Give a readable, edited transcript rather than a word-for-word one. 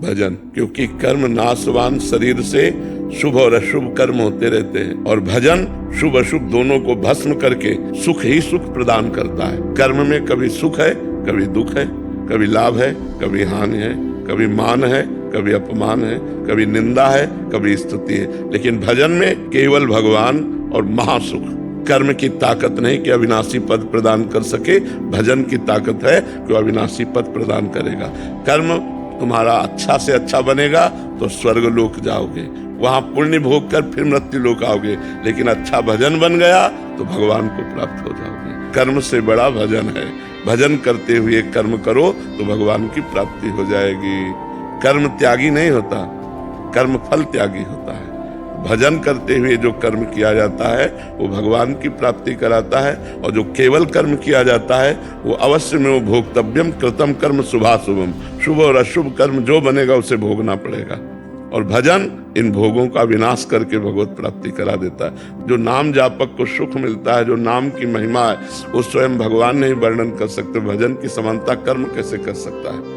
भजन, क्योंकि कर्म नाशवान शरीर से शुभ और अशुभ कर्म होते रहते हैं, और भजन शुभ अशुभ दोनों को भस्म करके सुख ही सुख प्रदान करता है। कर्म में कभी सुख है, कभी दुख है, कभी लाभ है, कभी हानि है, कभी मान है, कभी अपमान है, कभी निंदा है, कभी स्तुति है, लेकिन भजन में केवल भगवान और महासुख। कर्म की ताकत नहीं कि अविनाशी पद प्रदान कर सके, भजन की ताकत है कि अविनाशी पद प्रदान करेगा। कर्म तुम्हारा अच्छा से अच्छा बनेगा तो स्वर्ग लोक जाओगे, वहां पुण्य भोग कर फिर मृत्यु लोक आओगे, लेकिन अच्छा भजन बन गया तो भगवान को प्राप्त हो जाओगे। कर्म से बड़ा भजन है, भजन करते हुए कर्म करो तो भगवान की प्राप्ति हो जाएगी। कर्म त्यागी नहीं होता, कर्म फल त्यागी होता है। भजन करते हुए जो कर्म किया जाता है वो भगवान की प्राप्ति कराता है, और जो केवल कर्म किया जाता है वो अवश्य में वो भोक्तव्यम कृतम कर्म शुभाशुभम, शुभ और अशुभ कर्म जो बनेगा उसे भोगना पड़ेगा। और भजन इन भोगों का विनाश करके भगवत प्राप्ति करा देता है। जो नाम जापक को सुख मिलता है, जो नाम की महिमा है, वो स्वयं भगवान नहीं वर्णन कर सकते। भजन की समानता कर्म कैसे कर सकता है।